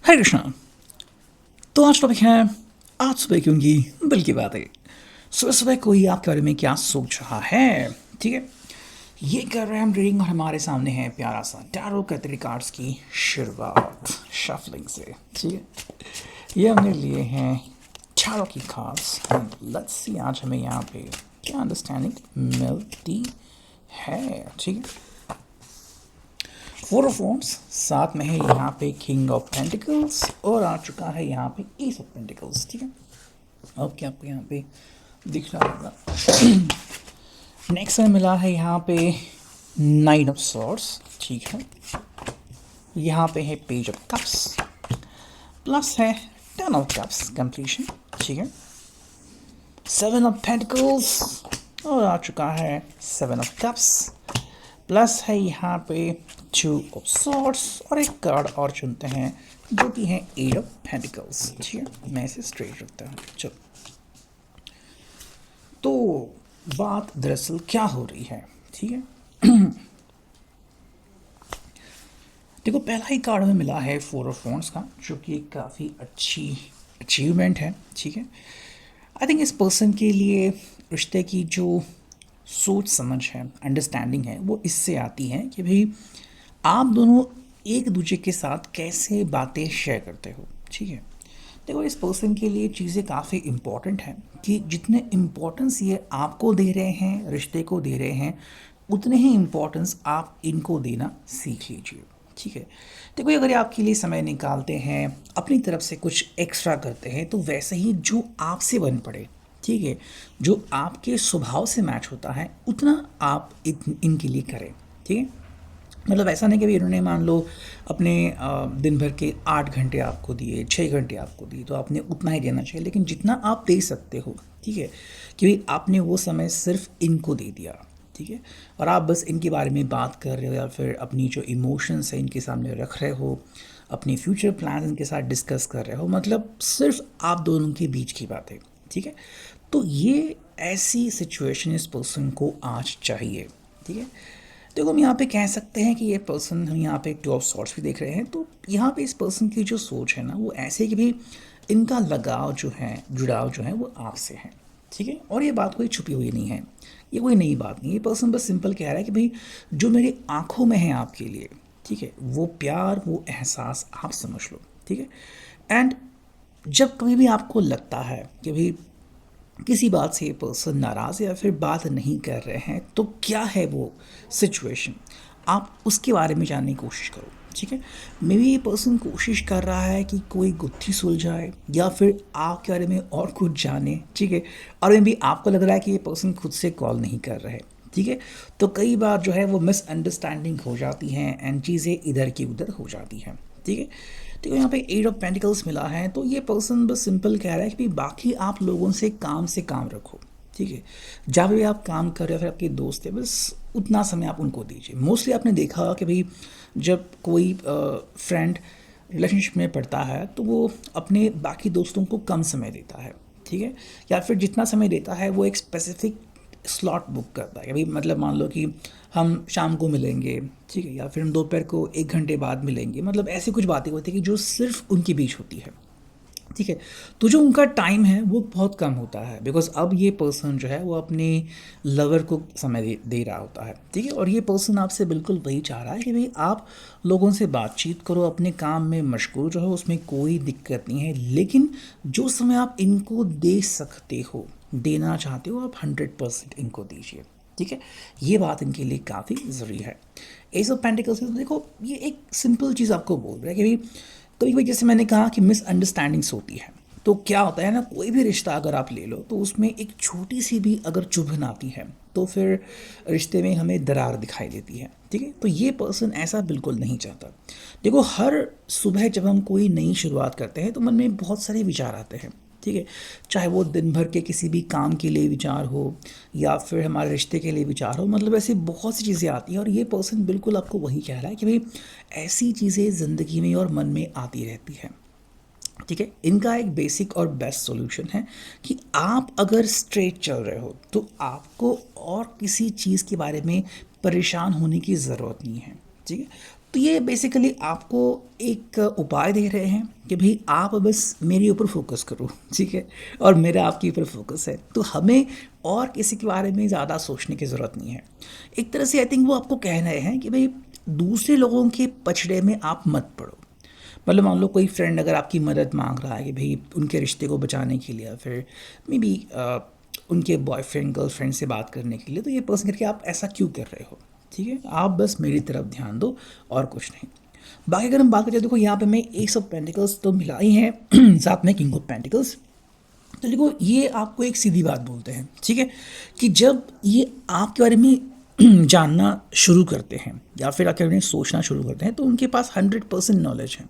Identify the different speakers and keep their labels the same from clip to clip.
Speaker 1: हरे कृष्णा। तो आज टॉपिक है आज सुबह की उनकी दिल की बातें। सुबह सुबह कोई आपके बारे में क्या सोच रहा है। ठीक है, ये कर रहे हैं हम रीडिंग और हमारे सामने है प्यारा सा टैरो कैथरी कार्ड्स की शुरुआत शफलिंग से। ठीक है, ये हमने लिए हैं टैरो की कार्ड्स एंड लेट्स सी आज हमें यहाँ पे क्या अंडरस्टैंडिंग मिलती है। ठीक है, फोर ऑफ वॉन्ड्स साथ में है यहाँ पे किंग ऑफ पेंटिकल्स और आ चुका है यहाँ पे एस ऑफ पेंटिकल्स। ठीक है, ओके आपको यहाँ पे दिख रहा होगा। नेक्स्ट में मिला है यहाँ पे नाइन ऑफ सॉर्ड्स। ठीक है, यहाँ पे है पेज ऑफ कप्स प्लस है टेन ऑफ कप्स कंप्लीशन। ठीक है, सेवन ऑफ पेंटिकल्स और आ चुका है सेवन ऑफ कप्स प्लस है यहाँ पे टू ऑफ सॉर्ड्स और एक कार्ड और चुनते हैं जो कि है एट ऑफ पेंटिकल्स। ठीक है, मैं इसे स्ट्रेट रखता हूँ। चलो, तो बात दरअसल क्या हो रही है। ठीक है, देखो पहला ही कार्ड हमें मिला है फोर ऑफ वॉन्ड्स का जो कि काफ़ी अच्छी अचीवमेंट है। ठीक है, आई थिंक इस पर्सन के लिए रिश्ते की जो सोच समझ है, अंडरस्टैंडिंग है, वो इससे आती है कि भाई आप दोनों एक दूसरे के साथ कैसे बातें शेयर करते हो। ठीक है, देखो इस पर्सन के लिए चीज़ें काफ़ी इम्पॉर्टेंट हैं कि जितने इम्पोर्टेंस ये आपको दे रहे हैं, रिश्ते को दे रहे हैं, उतने ही इम्पोर्टेंस आप इनको देना सीख लीजिए। ठीक है, देखो अगर ये आपके लिए समय निकालते हैं, अपनी तरफ से कुछ एक्स्ट्रा करते हैं, तो वैसे ही जो आपसे बन पड़े, ठीक है, जो आपके स्वभाव से मैच होता है, उतना आप इनके लिए करें। ठीक है, मतलब ऐसा नहीं कि भाई इन्होंने मान लो अपने दिन भर के 8 घंटे आपको दिए, 6 घंटे आपको दिए, तो आपने उतना ही देना चाहिए, लेकिन जितना आप दे सकते हो। ठीक है, कि भाई आपने वो समय सिर्फ इनको दे दिया। ठीक है, और आप बस इनके बारे में बात कर रहे हो या फिर अपनी जो इमोशंस है इनके सामने रख रहे हो, अपनी फ्यूचर प्लान इनके साथ डिस्कस कर रहे हो, मतलब सिर्फ आप दोनों के बीच की बात है। ठीक है, तो ये ऐसी सिचुएशन इस पर्सन को आज चाहिए। ठीक है, देखो हम यहाँ पे कह सकते हैं कि ये पर्सन, हम यहाँ पे टू ऑफ सॉर्ट्स भी देख रहे हैं, तो यहाँ पे इस पर्सन की जो सोच है ना वो ऐसे कि भाई इनका लगाव जो है, जुड़ाव जो है वो आपसे है। ठीक है, और ये बात कोई छुपी हुई नहीं है, ये कोई नई बात नहीं है। ये पर्सन बस सिंपल कह रहा है कि भाई जो मेरी आंखों में है आपके लिए, ठीक है, वो प्यार, वो एहसास आप समझ लो। ठीक है, एंड जब कभी भी आपको लगता है कि भाई किसी बात से ये पर्सन नाराज़ है या फिर बात नहीं कर रहे हैं, तो क्या है वो सिचुएशन, आप उसके बारे में जानने की कोशिश करो। ठीक है, मे बी ये पर्सन कोशिश कर रहा है कि कोई गुत्थी सुलझाए या फिर आपके बारे में और कुछ जाने। ठीक है, और मे बी आपको लग रहा है कि ये पर्सन खुद से कॉल नहीं कर रहे। ठीक है, तो कई बार जो है वो मिसअंडरस्टैंडिंग हो जाती हैं एंड चीज़ें इधर की उधर हो जाती हैं। ठीक है, तो यहाँ पे एट ऑफ पेंटिकल्स मिला है, तो ये पर्सन बस सिंपल कह रहा है कि भाई बाकी आप लोगों से काम रखो। ठीक है, जहाँ भी आप काम कर रहे हो फिर आपके दोस्त है, बस उतना समय आप उनको दीजिए। मोस्टली आपने देखा होगा कि भाई जब कोई फ्रेंड रिलेशनशिप में पड़ता है तो वो अपने बाकी दोस्तों को कम समय देता है। ठीक है, या फिर जितना समय देता है वो एक स्पेसिफिक स्लॉट बुक करता है कि भाई मतलब मान लो कि हम शाम को मिलेंगे, ठीक है, या फिर हम दोपहर को 1 घंटे बाद मिलेंगे, मतलब ऐसी कुछ बातें होती है कि जो सिर्फ उनके बीच होती है। ठीक है, तो जो उनका टाइम है वो बहुत कम होता है, बिकॉज अब ये पर्सन जो है वो अपने लवर को समय दे रहा होता है। ठीक है, और ये पर्सन आपसे बिल्कुल वही चाह रहा है कि भाई आप लोगों से बातचीत करो, अपने काम में मशगूल रहो, उसमें कोई दिक्कत नहीं है, लेकिन जो समय आप इनको दे सकते हो, देना चाहते हो, आप 100% इनको दीजिए। ठीक है, ये बात इनके लिए काफ़ी ज़रूरी है। एस ऑफ पेंटिकल्स तो देखो ये एक सिंपल चीज़ आपको बोल रहा है कि भाई कभी कभी जैसे मैंने कहा कि मिसअंडरस्टैंडिंग्स होती है, तो क्या होता है ना, कोई भी रिश्ता अगर आप ले लो तो उसमें एक छोटी सी भी अगर चुभन आती है तो फिर रिश्ते में हमें दरार दिखाई देती है। ठीक है, तो ये पर्सन ऐसा बिल्कुल नहीं चाहता। देखो हर सुबह जब हम कोई नई शुरुआत करते हैं तो मन में बहुत सारे विचार आते हैं। ठीक है, चाहे वो दिन भर के किसी भी काम के लिए विचार हो या फिर हमारे रिश्ते के लिए विचार हो, मतलब ऐसी बहुत सी चीज़ें आती हैं, और ये पर्सन बिल्कुल आपको वही कह रहा है कि भाई ऐसी चीज़ें ज़िंदगी में और मन में आती रहती हैं। ठीक है, इनका एक बेसिक और बेस्ट सॉल्यूशन है कि आप अगर स्ट्रेट चल रहे हो तो आपको और किसी चीज़ के बारे में परेशान होने की ज़रूरत नहीं है। ठीक है, तो ये बेसिकली आपको एक उपाय दे रहे हैं कि भाई आप बस मेरे ऊपर फोकस करो, ठीक है, और मेरा आपके ऊपर फोकस है, तो हमें और किसी के बारे में ज़्यादा सोचने की ज़रूरत नहीं है। एक तरह से आई थिंक वो आपको कह रहे हैं कि भाई दूसरे लोगों के पछड़े में आप मत पड़ो। मतलब मान लो कोई फ्रेंड अगर आपकी मदद मांग रहा है कि भाई उनके रिश्ते को बचाने के लिए, या फिर मे बी उनके बॉयफ्रेंड गर्लफ्रेंड से बात करने के लिए, तो ये पर्सन करके आप ऐसा क्यों कर रहे हो, ठीक है, आप बस मेरी तरफ ध्यान दो और कुछ नहीं। बाकी अगर हम बात करें, देखो यहाँ पे मैं एस ऑफ पेंटिकल्स तो मिला ही है साथ में किंग ऑफ पेंटिकल्स। तो देखो ये आपको एक सीधी बात बोलते हैं, ठीक है, कि जब ये आपके बारे में जानना शुरू करते हैं या फिर आपके बारे में सोचना शुरू करते हैं, तो उनके पास 100% नॉलेज है।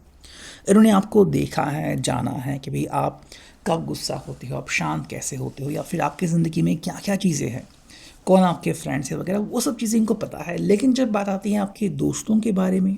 Speaker 1: इन्होंने आपको देखा है, जाना है कि भाई आप कब गुस्सा होते हो, आप शांत कैसे होते हो, या फिर आपकी ज़िंदगी में क्या क्या चीज़ें हैं, कौन आपके फ्रेंड्स है वगैरह, वो सब चीज़ें इनको पता है। लेकिन जब बात आती है आपके दोस्तों के बारे में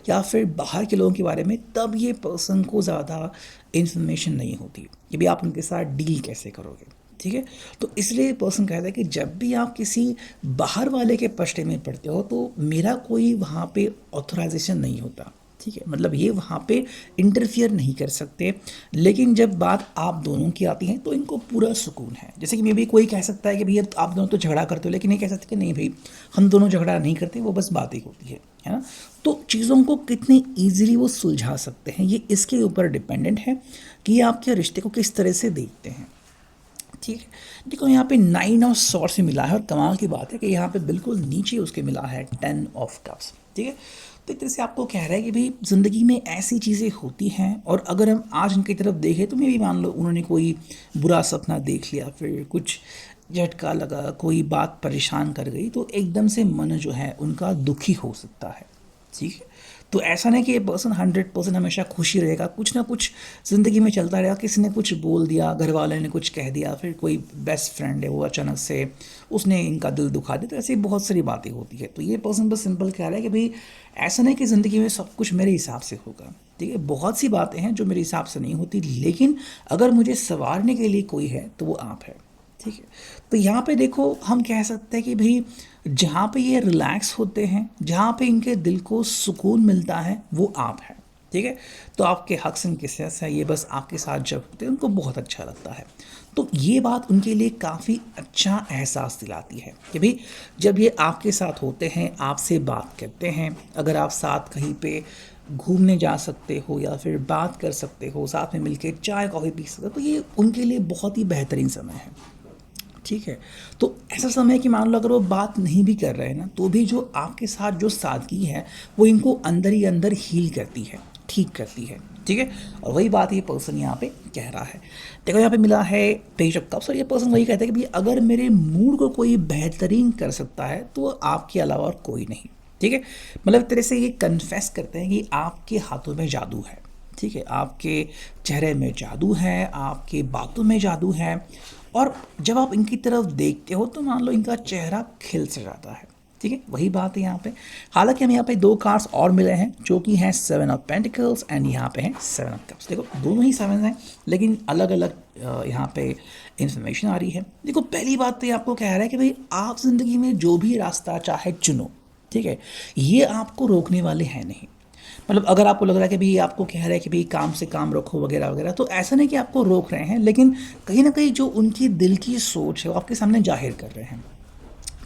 Speaker 1: या फिर बाहर के लोगों के बारे में, तब ये पर्सन को ज़्यादा इन्फॉर्मेशन नहीं होती कि भाई आप उनके साथ डील कैसे करोगे, ठीक है। तो इसलिए पर्सन कहता है कि जब भी आप किसी बाहर वाले के पश्ते में पड़ते हो, तो मेरा कोई वहाँ पे ऑथराइजेशन नहीं होता, ठीक है, मतलब ये वहाँ पे इंटरफियर नहीं कर सकते। लेकिन जब बात आप दोनों की आती है तो इनको पूरा सुकून है। जैसे कि मे भी कोई कह सकता है कि भैया आप दोनों तो झगड़ा करते हो, लेकिन ये कह सकते कि नहीं भाई हम दोनों झगड़ा नहीं करते, वो बस बातें होती है ना। तो चीज़ों को कितनी ईजिली वो सुलझा सकते हैं, ये इसके ऊपर डिपेंडेंट है कि आपके रिश्ते को किस तरह से देखते हैं, ठीक है। देखो यहाँ पे 9 ऑफ सॉर्ड्स में मिला है, और कमाल की बात है कि यहाँ पे बिल्कुल नीचे उसके मिला है 10 ऑफ कप्स, ठीक है। तो एक तरह से आपको कह रहा है कि भाई ज़िंदगी में ऐसी चीज़ें होती हैं, और अगर हम आज उनकी तरफ देखें तो मैं भी मान लो उन्होंने कोई बुरा सपना देख लिया, फिर कुछ झटका लगा, कोई बात परेशान कर गई, तो एकदम से मन जो है उनका दुखी हो सकता है, ठीक है। तो ऐसा नहीं कि ये पर्सन 100% हमेशा खुशी रहेगा, कुछ ना कुछ ज़िंदगी में चलता रहेगा। किसी ने कुछ बोल दिया, घर वाले ने कुछ कह दिया, फिर कोई बेस्ट फ्रेंड है वो अचानक से उसने इनका दिल दुखा दिया, तो ऐसी बहुत सारी बातें होती है। तो ये पर्सन बस सिंपल कह रहा है कि भाई ऐसा नहीं कि ज़िंदगी में सब कुछ मेरे हिसाब से होगा, ठीक है, बहुत सी बातें हैं जो मेरे हिसाब से नहीं होती, लेकिन अगर मुझे संवारने के लिए कोई है तो वो आप है, ठीक है। तो यहाँ पे देखो हम कह सकते हैं कि भाई जहाँ पे ये रिलैक्स होते हैं, जहाँ पे इनके दिल को सुकून मिलता है, वो आप हैं, ठीक है। तो आपके हक्स एंड किसेस है, ये बस आपके साथ जब होते हैं उनको बहुत अच्छा लगता है। तो ये बात उनके लिए काफ़ी अच्छा एहसास दिलाती है कि भाई जब ये आपके साथ होते हैं, आपसे बात करते हैं, अगर आप साथ कहीं पे घूमने जा सकते हो या फिर बात कर सकते हो, साथ में मिलके चाय कॉफ़ी पी सकते हो, तो ये उनके लिए बहुत ही बेहतरीन समय है, ठीक है। तो ऐसा समय कि मान लो अगर वो बात नहीं भी कर रहे हैं ना, तो भी जो आपके साथ जो सादगी है वो इनको अंदर ही अंदर हील करती है, ठीक करती है, ठीक है। और वही बात ये पर्सन यहाँ पे कह रहा है। देखो यहाँ पे मिला है पेज ऑफ कप्स, और ये पर्सन वही कहता है कि भाई अगर मेरे मूड को कोई बेहतरीन कर सकता है तो आपके अलावा और कोई नहीं, ठीक है। मतलब एक तरह से ये कन्फेस करते हैं कि आपके हाथों में जादू है, ठीक है, आपके चेहरे में जादू है, आपके बातों में जादू है, और जब आप इनकी तरफ देखते हो तो मान लो इनका चेहरा खिल से जाता है, ठीक है। वही बात है यहाँ पे। हालांकि हमें यहाँ पे 2 कार्ड्स और मिले हैं जो कि हैं 7 ऑफ पेंटिकल्स एंड यहाँ पे हैं 7 ऑफ कप्स। देखो दोनों ही 7 हैं, लेकिन अलग अलग यहाँ पे इंफॉर्मेशन आ रही है। देखो पहली बात तो ये आपको कह रहा है कि भाई आप ज़िंदगी में जो भी रास्ता चाहे चुनो, ठीक है, ये आपको रोकने वाले हैं नहीं। मतलब अगर आपको लग रहा है कि भाई आपको कह रहा है कि भाई काम से काम रखो वगैरह वगैरह, तो ऐसा नहीं कि आपको रोक रहे हैं, लेकिन कहीं ना कहीं जो उनकी दिल की सोच है वो आपके सामने जाहिर कर रहे हैं,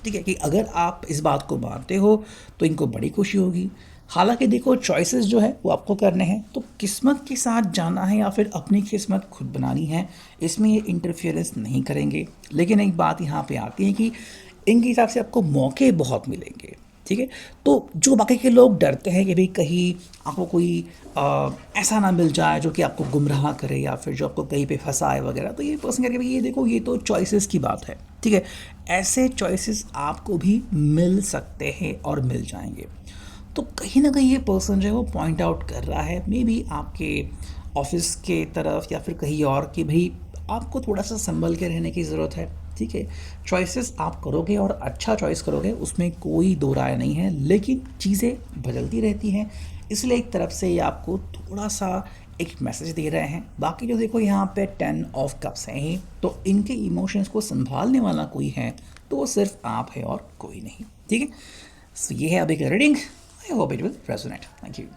Speaker 1: ठीक है, कि अगर आप इस बात को मानते हो तो इनको बड़ी खुशी होगी। हालांकि देखो चॉइसेस जो है वो आपको करने हैं, तो किस्मत के साथ जाना है या फिर अपनी किस्मत खुद बनानी है, इसमें ये इंटरफेरेंस नहीं करेंगे। लेकिन एक बात यहाँ पे आती है कि इनके हिसाब से आपको मौके बहुत मिलेंगे, ठीक है। तो जो बाकी के लोग डरते हैं कि भाई कहीं आपको कोई ऐसा ना मिल जाए जो कि आपको गुमराह करे या फिर जो आपको कहीं पे फंसाए वगैरह, तो ये पर्सन करके भाई ये देखो ये तो चॉइसेस की बात है, ठीक है, ऐसे चॉइसेस आपको भी मिल सकते हैं और मिल जाएंगे। तो कहीं ना कहीं ये पर्सन जो है वो पॉइंट आउट कर रहा है मे बी आपके ऑफिस के तरफ या फिर कहीं और कि भाई आपको थोड़ा सा संभल के रहने की ज़रूरत है, ठीक है। चॉइसेस आप करोगे और अच्छा चॉइस करोगे, उसमें कोई दो राय नहीं है, लेकिन चीज़ें बदलती रहती हैं, इसलिए एक तरफ से ये आपको थोड़ा सा एक मैसेज दे रहे हैं। बाकी जो देखो यहाँ पे 10 ऑफ कप्स हैं ही, तो इनके इमोशंस को संभालने वाला कोई है तो वो सिर्फ आप है और कोई नहीं, ठीक है। सो ये है अभी का reading. I hope it will resonate. Thank you.